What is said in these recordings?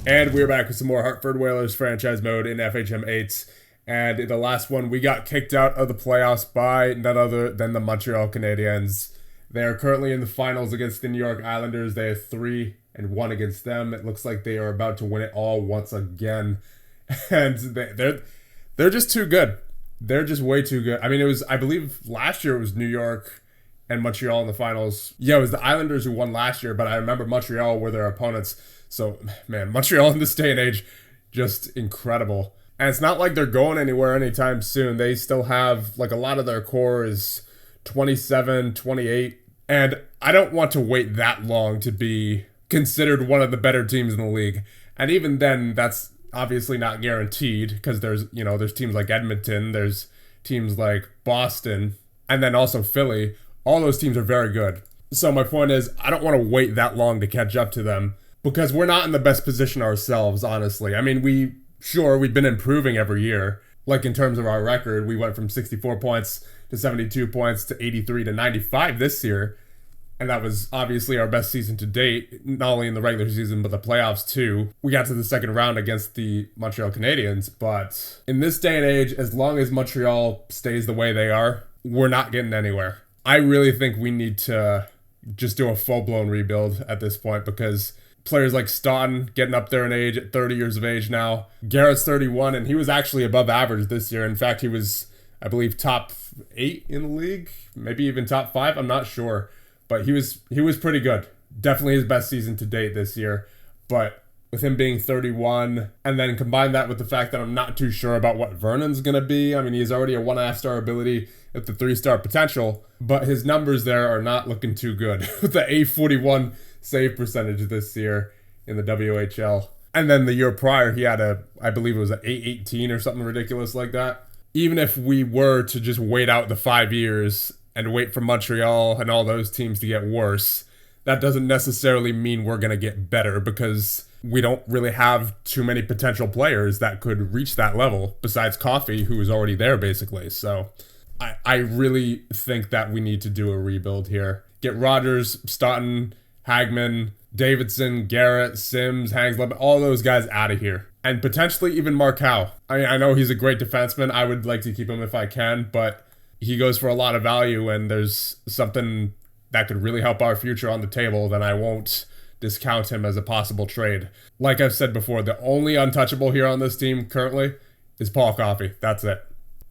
And we're back with some more Hartford Whalers franchise mode in FHM 8. And in the last one, we got kicked out of the playoffs by none other than the Montreal Canadiens. They are currently in the finals against the New York Islanders. They have 3-1 against them. It looks like they are about to win it all once again. And they're just too good. They're just way too good. I mean, I believe last year it was New York and Montreal in the finals. Yeah, it was the Islanders who won last year, but I remember Montreal were their opponents. So, man, Montreal in this day and age, just incredible. And it's not like they're going anywhere anytime soon. They still have, like, a lot of their core is 27, 28. And I don't want to wait that long to be considered one of the better teams in the league. And even then, that's obviously not guaranteed because there's teams like Edmonton, there's teams like Boston, and then also Philly. All those teams are very good. So my point is, I don't want to wait that long to catch up to them because we're not in the best position ourselves, honestly. I mean, we've been improving every year. Like in terms of our record, we went from 64 points to 72 points to 83 to 95 this year. And that was obviously our best season to date, not only in the regular season, but the playoffs too. We got to the second round against the Montreal Canadiens. But in this day and age, as long as Montreal stays the way they are, we're not getting anywhere. I really think we need to just do a full-blown rebuild at this point because players like Staunton getting up there in age at 30 years of age now. Garrett's 31, and he was actually above average this year. In fact, he was, I believe, top 8 in the league, maybe even top 5. I'm not sure. But he was pretty good. Definitely his best season to date this year. But with him being 31, and then combine that with the fact that I'm not too sure about what Vernon's going to be. I mean, he's already a 1.5-star ability with the 3-star potential, but his numbers there are not looking too good with the A41 save percentage this year in the WHL. And then the year prior, he had I believe it was an A18 or something ridiculous like that. Even if we were to just wait out the 5 years and wait for Montreal and all those teams to get worse, that doesn't necessarily mean we're going to get better because we don't really have too many potential players that could reach that level besides Coffey, who is already there basically. So I really think that we need to do a rebuild here. Get Rogers, Staunton, Hagman, Davidson, Garrett, Sims, Hangs, all those guys out of here. And potentially even Mark Howe. I mean, I know he's a great defenseman. I would like to keep him if I can, but he goes for a lot of value, and there's something that could really help our future on the table, then I won't discount him as a possible trade. Like I've said before, the only untouchable here on this team currently is Paul Coffey. That's it.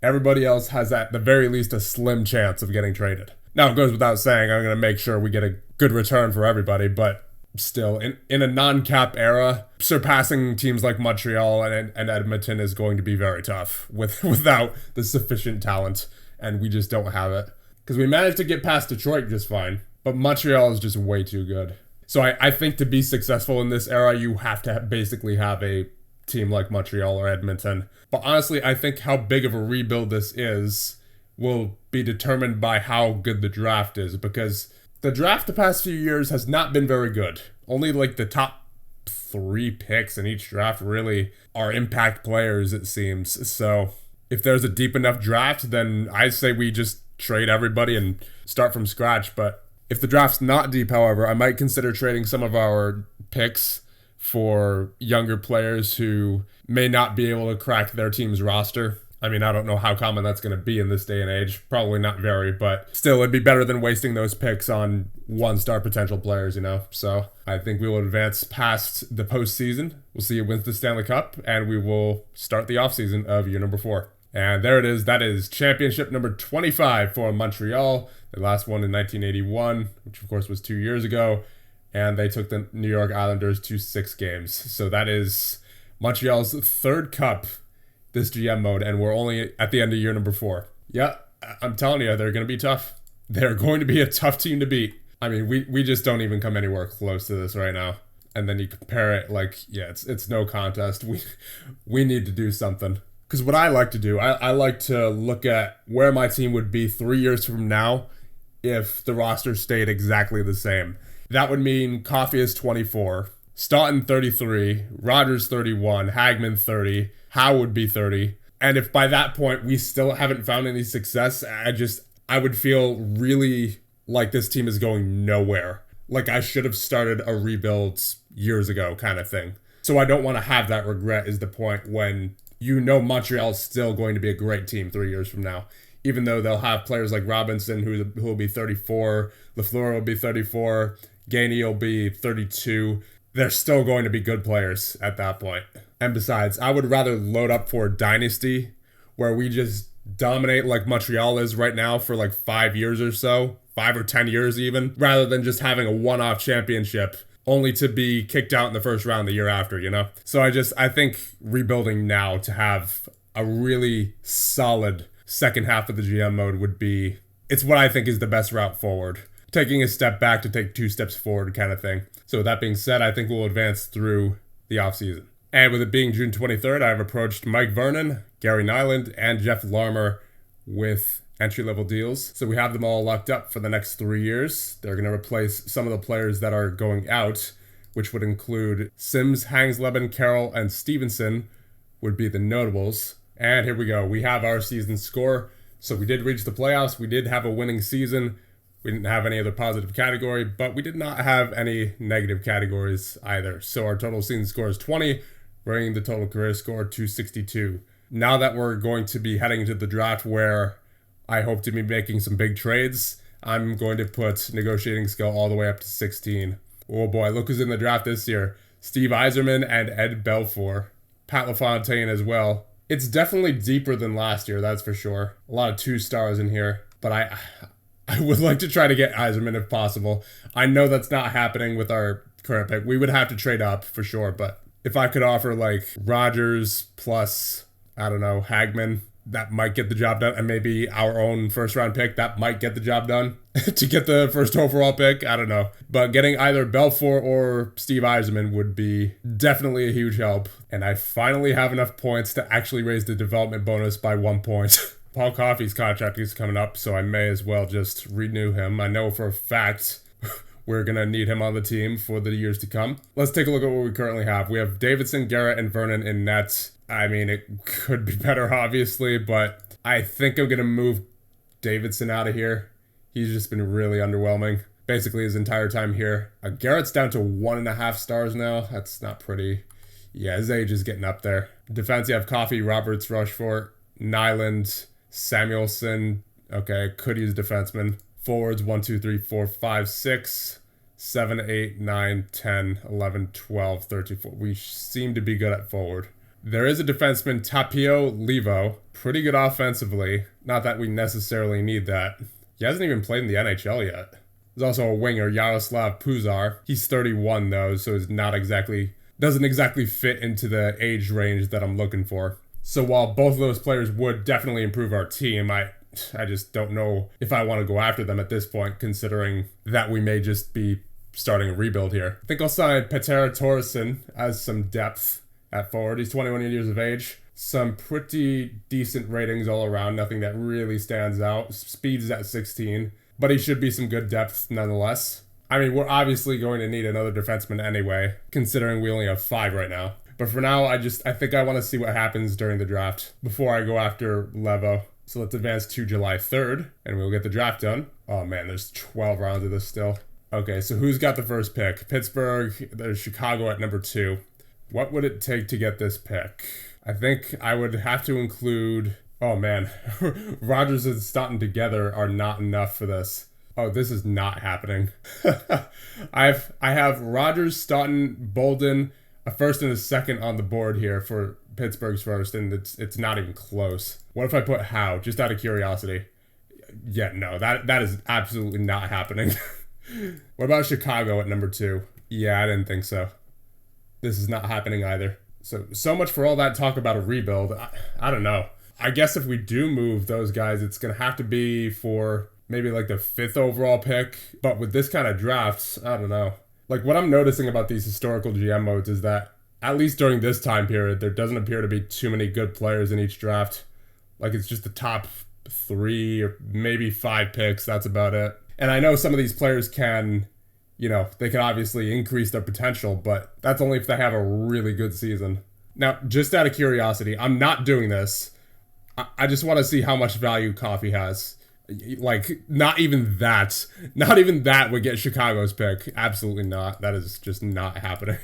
Everybody else has at the very least a slim chance of getting traded. Now, it goes without saying, I'm going to make sure we get a good return for everybody, but still, in a non-cap era, surpassing teams like Montreal and Edmonton is going to be very tough without the sufficient talent. And we just don't have it. Because we managed to get past Detroit just fine. But Montreal is just way too good. So I think to be successful in this era, you have to basically have a team like Montreal or Edmonton. But honestly, I think how big of a rebuild this is will be determined by how good the draft is. Because the draft the past few years has not been very good. Only like the top 3 picks in each draft really are impact players, it seems. So if there's a deep enough draft, then I say we just trade everybody and start from scratch. But if the draft's not deep, however, I might consider trading some of our picks for younger players who may not be able to crack their team's roster. I mean, I don't know how common that's going to be in this day and age. Probably not very, but still, it'd be better than wasting those picks on 1-star potential players, So I think we will advance past the postseason. We'll see who wins the Stanley Cup, and we will start the offseason of year number 4. And there it is. That is championship number 25 for Montreal. They last won in 1981, which of course was 2 years ago. And they took the New York Islanders to 6 games. So that is Montreal's 3rd cup this GM mode. And we're only at the end of year number 4. Yeah, I'm telling you, they're going to be tough. They're going to be a tough team to beat. I mean, we just don't even come anywhere close to this right now. And then you compare it like, yeah, it's no contest. We need to do something. Because what I like to do, I like to look at where my team would be 3 years from now if the roster stayed exactly the same. That would mean Coffey is 24, Staunton 33, Rogers 31, Hagman 30, Howe would be 30. And if by that point we still haven't found any success, I would feel really like this team is going nowhere. Like I should have started a rebuild years ago kind of thing. So I don't want to have that regret is the point when you know Montreal's still going to be a great team 3 years from now. Even though they'll have players like Robinson who will be 34, Lafleur will be 34, Gainey will be 32. They're still going to be good players at that point. And besides, I would rather load up for a dynasty where we just dominate like Montreal is right now for like 5 years or so, 5 or 10 years even, rather than just having a one-off championship only to be kicked out in the first round the year after, you know? So I think rebuilding now to have a really solid second half of the GM mode would be, it's what I think is the best route forward. Taking a step back to take 2 steps forward kind of thing. So with that being said, I think we'll advance through the offseason. And with it being June 23rd, I've approached Mike Vernon, Gary Nyland, and Jeff Larmer with entry-level deals. So we have them all locked up for the next 3 years. They're going to replace some of the players that are going out, which would include Sims, Hangsleben, Carroll, and Stevenson would be the notables. And here we go. We have our season score. So we did reach the playoffs. We did have a winning season. We didn't have any other positive category, but we did not have any negative categories either. So our total season score is 20, bringing the total career score to 62. Now that we're going to be heading into the draft where I hope to be making some big trades, I'm going to put negotiating skill all the way up to 16. Oh boy, look who's in the draft this year. Steve Yzerman and Ed Belfour. Pat LaFontaine as well. It's definitely deeper than last year, that's for sure. A lot of 2 stars in here, but I would like to try to get Yzerman if possible. I know that's not happening with our current pick. We would have to trade up for sure, but if I could offer like Rogers plus, I don't know, Hagman, that might get the job done, and maybe our own first round pick, that might get the job done to get the first overall pick. I don't know. But getting either Belfour or Steve Yzerman would be definitely a huge help. And I finally have enough points to actually raise the development bonus by 1 point. Paul Coffey's contract is coming up, so I may as well just renew him. I know for a fact we're going to need him on the team for the years to come. Let's take a look at what we currently have. We have Davidson, Garrett, and Vernon in nets. I mean, it could be better, obviously, but I think I'm going to move Davidson out of here. He's just been really underwhelming, basically his entire time here. Garrett's down to 1.5 stars now. That's not pretty. Yeah, his age is getting up there. Defense, you have Coffey, Roberts, Rushford, Nyland, Samuelson. Okay, could use defenseman. Forwards, 1, 2, 3, 4, 5, 6, 7, 8, 9, 10, 11, 12, 13, 14. We seem to be good at forward. There is a defenseman, Tapio Levo. Pretty good offensively. Not that we necessarily need that. He hasn't even played in the NHL yet. There's also a winger, Yaroslav Puzar. He's 31 though, so it's not exactly, doesn't exactly fit into the age range that I'm looking for. So while both of those players would definitely improve our team, I just don't know if I want to go after them at this point, considering that we may just be starting a rebuild here. I think I'll sign Peter Torresson as some depth at forward. He's 21 years of age. Some pretty decent ratings all around. Nothing that really stands out. Speed's at 16, but he should be some good depth nonetheless. I mean, we're obviously going to need another defenseman anyway, considering we only have 5 right now. But for now, I think I want to see what happens during the draft before I go after Levo. So let's advance to July 3rd, and we'll get the draft done. Oh man, there's 12 rounds of this still. Okay, so who's got the first pick? Pittsburgh, there's Chicago at number 2. What would it take to get this pick? I think I would have to include... Oh man, Rogers and Staunton together are not enough for this. Oh, this is not happening. I have Rogers, Staunton, Bolden, a first and a second on the board here for Pittsburgh's first, and it's not even close. What if I put Howe, just out of curiosity? Yeah, no, that is absolutely not happening. What about Chicago at number 2? Yeah, I didn't think so. This is not happening either. So much for all that talk about a rebuild. I don't know. I guess if we do move those guys, it's going to have to be for maybe like the 5th overall pick. But with this kind of drafts, I don't know. Like what I'm noticing about these historical GM modes is that at least during this time period, there doesn't appear to be too many good players in each draft. Like it's just the top 3 or maybe 5 picks. That's about it. And I know some of these players can... You know, they can obviously increase their potential, but that's only if they have a really good season. Now, just out of curiosity, I'm not doing this. I just want to see how much value Coffey has. Like, not even that would get Chicago's pick. Absolutely not. That is just not happening.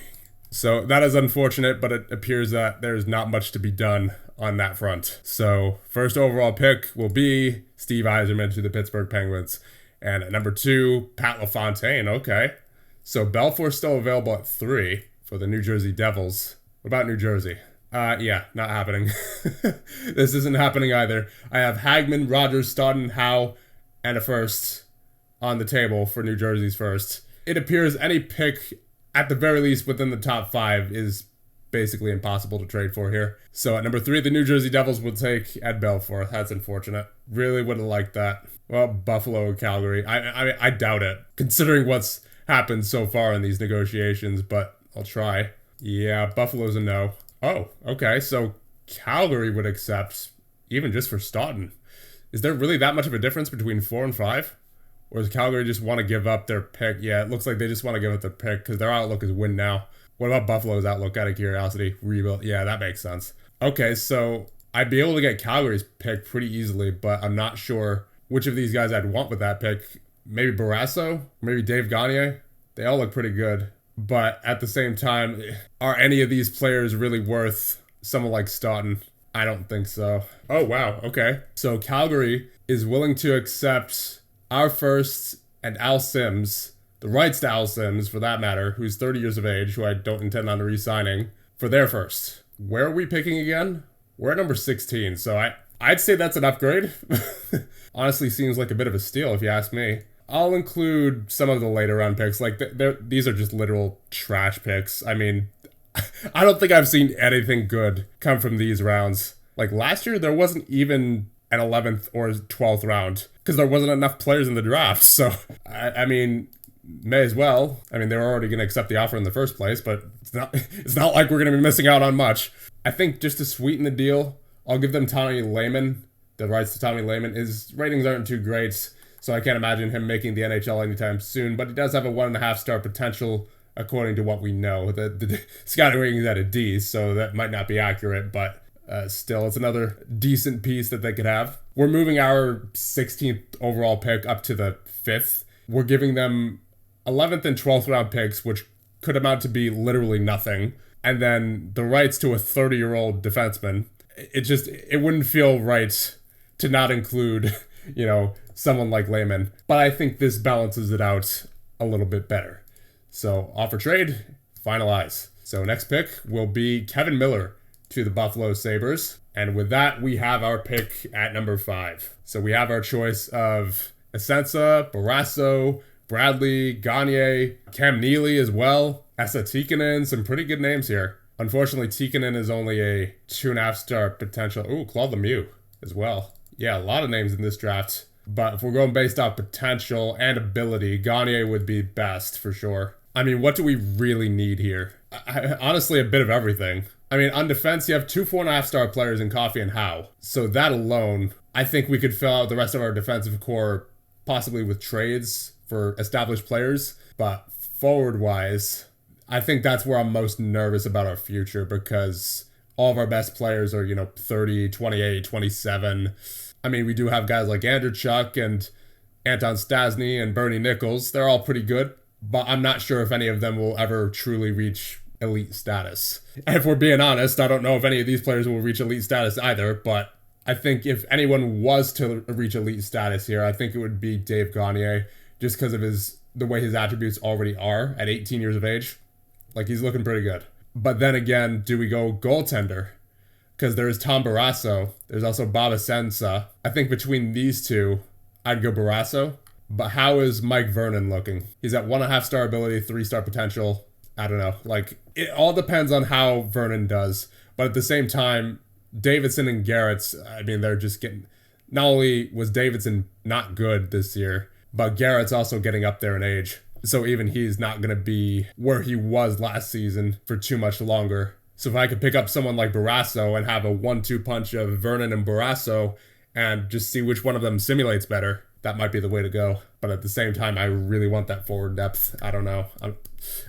So that is unfortunate, but it appears that there's not much to be done on that front. So first overall pick will be Steve Yzerman to the Pittsburgh Penguins. And at number 2, Pat LaFontaine. Okay. So Belfour's still available at 3 for the New Jersey Devils. What about New Jersey? Yeah, not happening. This isn't happening either. I have Hagman, Rogers, Staunton, Howe, and a first on the table for New Jersey's first. It appears any pick, at the very least within the top 5, is basically impossible to trade for here. So at number 3, the New Jersey Devils will take Ed Belfour. That's unfortunate. Really would have liked that. Well, Buffalo and Calgary. I doubt it, considering what's happened so far in these negotiations, but I'll try. Yeah, Buffalo's a no. Oh, okay, so Calgary would accept, even just for Staunton. Is there really that much of a difference between 4 and 5? Or does Calgary just want to give up their pick? Yeah, it looks like they just want to give up their pick because their outlook is win now. What about Buffalo's outlook, out of curiosity? Rebuild. Yeah, that makes sense. Okay, so I'd be able to get Calgary's pick pretty easily, but I'm not sure which of these guys I'd want with that pick. Maybe Barrasso? Maybe Dave Gagne? They all look pretty good. But at the same time, are any of these players really worth someone like Staunton? I don't think so. Oh, wow. Okay. So Calgary is willing to accept our first and Al Sims, the rights to Al Sims, for that matter, who's 30 years of age, who I don't intend on re-signing, for their first. Where are we picking again? We're at number 16, so I'd say that's an upgrade. Honestly, seems like a bit of a steal if you ask me. I'll include some of the later round picks. Like, these are just literal trash picks. I mean, I don't think I've seen anything good come from these rounds. Like, last year, there wasn't even an 11th or 12th round because there wasn't enough players in the draft. So, I mean, may as well. I mean, they were already going to accept the offer in the first place, but it's not like we're going to be missing out on much. I think just to sweeten the deal, I'll give them Tommy Lehman. The rights to Tommy Lehman. His ratings aren't too great, so I can't imagine him making the NHL anytime soon, but he does have a 1.5-star potential according to what we know. The scouting rating is at a D, so that might not be accurate, but still, it's another decent piece that they could have. We're moving our 16th overall pick up to the 5th. We're giving them 11th and 12th round picks, which could amount to be literally nothing, and then the rights to a 30-year-old defenseman. It wouldn't feel right to not include, someone like Lehman. But I think this balances it out a little bit better. So, offer trade, finalize. So, next pick will be Kevin Miller to the Buffalo Sabres. And with that, we have our pick at number 5. So, we have our choice of Essensa, Barrasso, Bradley, Gagne, Cam Neely as well, Esa Tikkanen, some pretty good names here. Unfortunately, Tikkanen is only a 2.5-star potential. Ooh, Claude Lemieux as well. Yeah, a lot of names in this draft. But if we're going based off potential and ability, Gagne would be best for sure. I mean, what do we really need here? Honestly, a bit of everything. I mean, on defense, you have 2 4.5-star players in Coffey and Howe. So that alone, I think we could fill out the rest of our defensive core possibly with trades for established players. But forward-wise, I think that's where I'm most nervous about our future because all of our best players are, 30, 28, 27. I mean, we do have guys like Andrew Chuck and Anton Stasny and Bernie Nichols. They're all pretty good, but I'm not sure if any of them will ever truly reach elite status. And if we're being honest, I don't know if any of these players will reach elite status either, but I think if anyone was to reach elite status here, I think it would be Dave Gagne, just because of the way his attributes already are at 18 years of age. Like, he's looking pretty good. But then again, do we go goaltender? Because there's Tom Barrasso. There's also Bob Essensa. I think between these two, I'd go Barrasso. But how is Mike Vernon looking? He's at 1.5-star ability, 3-star potential. I don't know. Like, it all depends on how Vernon does. But at the same time, Davidson and Garrett's, I mean, they're just getting... Not only was Davidson not good this year, but Garrett's also getting up there in age. So even he's not going to be where he was last season for too much longer. So if I could pick up someone like Barrasso and have a 1-2 punch of Vernon and Barrasso and just see which one of them simulates better, that might be the way to go. But at the same time, I really want that forward depth. I don't know.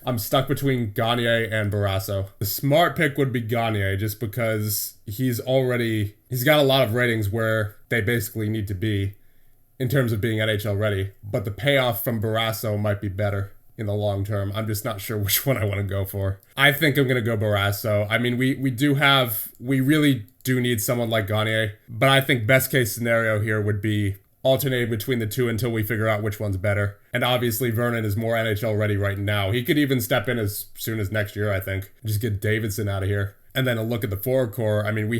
I'm stuck between Gagne and Barrasso. The smart pick would be Gagne just because he's got a lot of ratings where they basically need to be in terms of being NHL ready. But the payoff from Barrasso might be better. in the long term. I'm just not sure which one I want to go for. I think I'm going to go Barrasso. I mean, we really do need someone like Gagne, but I think best case scenario here would be alternating between the two until we figure out which one's better. And obviously Vernon is more NHL ready right now. He could even step in as soon as next year, I think. Just get Davidson out of here. And then a look at the forward core. I mean,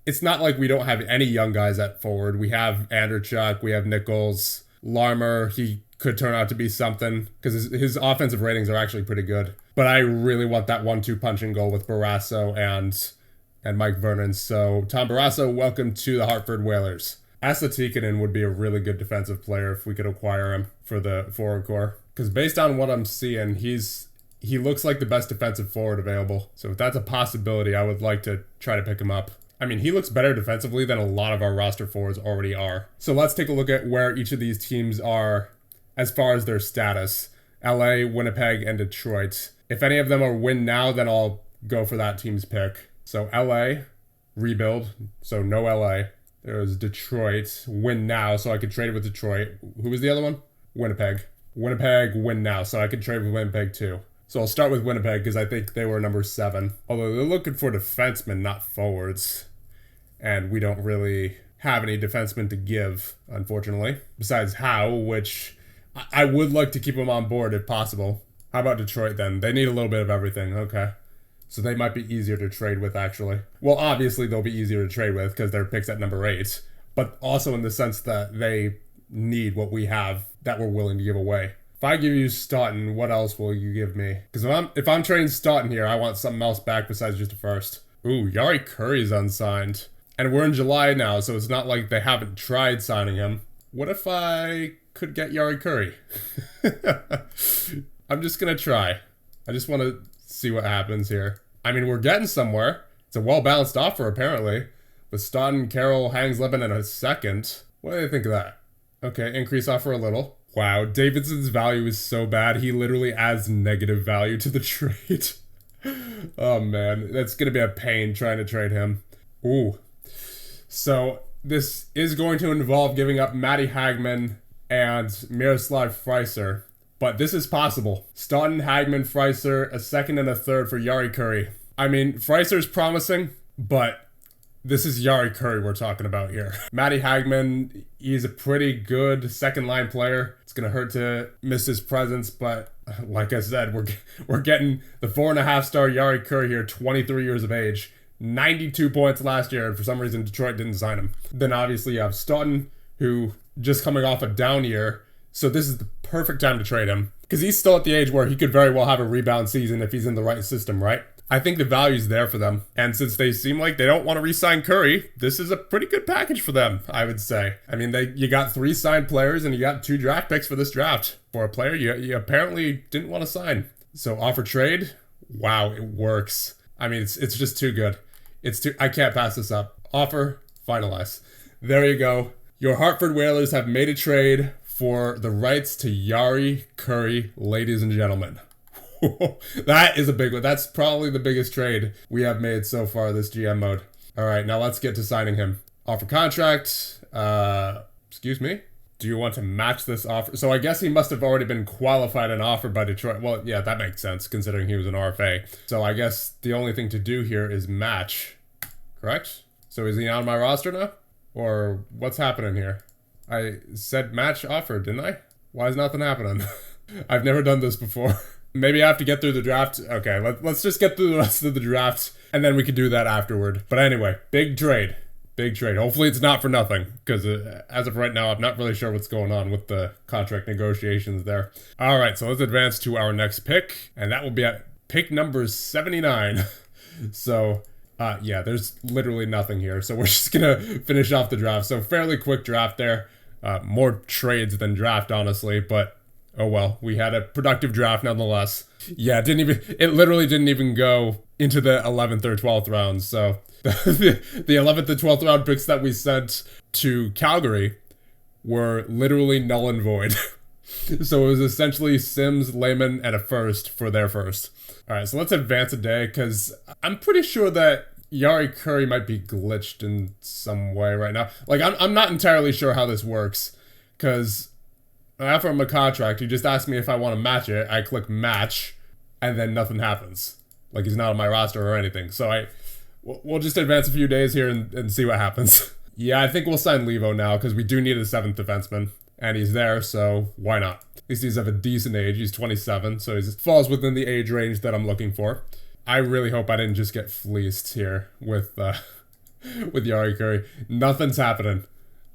it's not like we don't have any young guys at forward. We have Anderchuk, we have Nichols, Larmer. He could turn out to be something because his offensive ratings are actually pretty good. But I really want that 1-2 punch and goal with Barrasso and Mike Vernon. So Tom Barrasso, welcome to the Hartford Whalers. Asa Tikkanen would be a really good defensive player if we could acquire him for the forward core. Because based on what I'm seeing, he looks like the best defensive forward available. So if that's a possibility, I would like to try to pick him up. I mean, he looks better defensively than a lot of our roster forwards already are. So let's take a look at where each of these teams are as far as their status. LA, Winnipeg, and Detroit. If any of them are win now, then I'll go for that team's pick. So LA, rebuild. So no LA. There's Detroit, win now, so I could trade with Detroit. Who was the other one? Winnipeg. Winnipeg, win now, so I could trade with Winnipeg too. So I'll start with Winnipeg because I think they were number 7. Although they're looking for defensemen, not forwards. And we don't really have any defensemen to give, unfortunately. Besides Howe, which I would like to keep him on board if possible. How about Detroit then? They need a little bit of everything. Okay. So they might be easier to trade with, actually. Well, obviously they'll be easier to trade with because their pick's at number 8. But also in the sense that they need what we have that we're willing to give away. If I give you Staunton, what else will you give me? Because if I'm trading Staunton here, I want something else back besides just a first. Ooh, Yari Curry's unsigned. And we're in July now, so it's not like they haven't tried signing him. What if I could get Yari Curry? I'm just going to try. I just want to see what happens here. I mean, we're getting somewhere. It's a well-balanced offer, apparently. With Staunton, Carroll, Hangs-Levin, and a second. What do they think of that? Okay, increase offer a little. Wow, Davidson's value is so bad, he literally adds negative value to the trade. Oh man, that's going to be a pain trying to trade him. Ooh. So, this is going to involve giving up Matty Hagman and Miroslav Freiser. But this is possible. Staunton, Hagman, Freiser, a second and a third for Yari Curry. I mean, Freiser's promising, but this is Yari Curry we're talking about here. Matty Hagman, he's a pretty good second-line player. It's going to hurt to miss his presence, but like I said, we're getting the 4.5-star Yari Curry here, 23 years of age. 92 points last year, and for some reason Detroit didn't sign him. Then obviously you have Staunton, who just coming off a down year, so this is the perfect time to trade him. Because he's still at the age where he could very well have a rebound season if he's in the right system, right? I think the value's there for them. And since they seem like they don't want to re-sign Curry, this is a pretty good package for them, I would say. I mean, you got 3 signed players and you got 2 draft picks for this draft. For a player you apparently didn't want to sign. So offer trade, wow, it works. I mean, it's just too good. I can't pass this up. Offer, finalize. There you go. Your Hartford Whalers have made a trade for the rights to Yari Curry, ladies and gentlemen. That is a big one. That's probably the biggest trade we have made so far this GM mode. All right, now let's get to signing him. Offer contract. Excuse me? Do you want to match this offer? So I guess he must have already been qualified and offered by Detroit. Well, yeah, that makes sense considering he was an RFA. So I guess the only thing to do here is match. Correct? So is he on my roster now? Or what's happening here? I said match offer, didn't I? Why is nothing happening? I've never done this before. Maybe I have to get through the draft. Okay, let's just get through the rest of the draft, and then we can do that afterward. But anyway, big trade. Big trade. Hopefully it's not for nothing, because as of right now, I'm not really sure what's going on with the contract negotiations there. All right, so let's advance to our next pick, and that will be at pick number 79. So... yeah, there's literally nothing here. So we're just going to finish off the draft. So fairly quick draft there. More trades than draft, honestly. But, oh well, we had a productive draft nonetheless. Yeah, it literally didn't even go into the 11th or 12th rounds. So the 11th and 12th round picks that we sent to Calgary were literally null and void. So it was essentially Sims, Lehman, and a first for their first. All right, so let's advance a day because I'm pretty sure that Yari Curry might be glitched in some way right now. Like, I'm not entirely sure how this works because I offer him a contract. He just asked me if I want to match it. I click match, and then nothing happens. Like, he's not on my roster or anything. So we'll just advance a few days here and see what happens. Yeah, I think we'll sign Levo now because we do need a 7th defenseman. And he's there, so why not? At least he's of a decent age. He's 27, so he falls within the age range that I'm looking for. I really hope I didn't just get fleeced here with Yari Curry. Nothing's happening.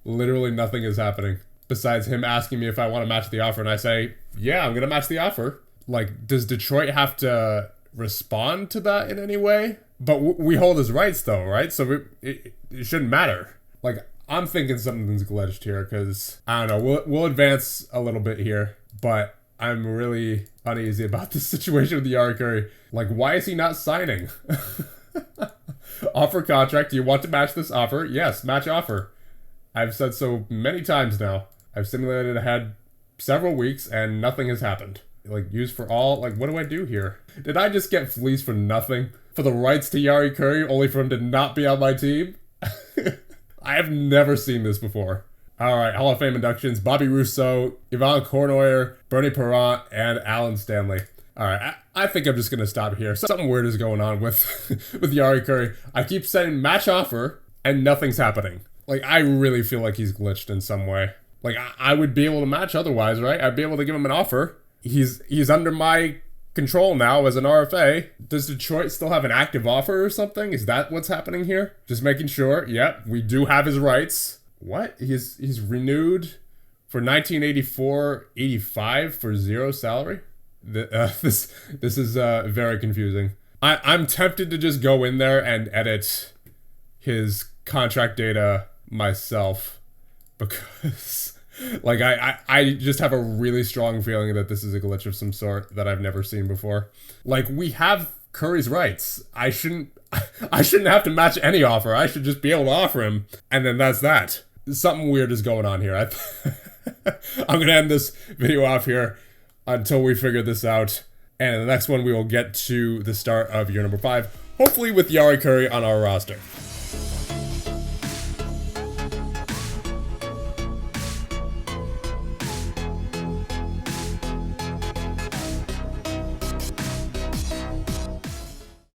Literally nothing is happening. Besides him asking me if I want to match the offer, and I say, yeah, I'm going to match the offer. Like, does Detroit have to respond to that in any way? But we hold his rights, though, right? So it shouldn't matter. Like, I'm thinking something's glitched here because, I don't know, we'll advance a little bit here, but I'm really uneasy about this situation with Yari Curry. Like, why is he not signing? Offer contract. Do you want to match this offer? Yes, match offer. I've said so many times now. I've simulated ahead several weeks and nothing has happened. Like, use for all. Like, what do I do here? Did I just get fleeced for nothing? For the rights to Yari Curry, only for him to not be on my team? I have never seen this before. All right, Hall of Fame inductions. Bobby Rousseau, Yvonne Cournoyer, Bernie Perrant, and Alan Stanley. All right, I think I'm just going to stop here. Something weird is going on with Yari Curry. I keep saying match offer, and nothing's happening. Like, I really feel like he's glitched in some way. Like, I would be able to match otherwise, right? I'd be able to give him an offer. He's under my control now as an RFA. Does Detroit still have an active offer or something? Is that what's happening here? Just making sure. Yep, we do have his rights. What? He's renewed for 1984-85 for 0 salary? This is very confusing. I'm tempted to just go in there and edit his contract data myself because like I just have a really strong feeling that this is a glitch of some sort that I've never seen before. Like, we have Curry's rights. I shouldn't have to match any offer. I should just be able to offer him, and then that's that. Something weird is going on here. I'm gonna end this video off here until we figure this out, and in the next one we will get to the start of year number 5, hopefully with Yari Curry on our roster.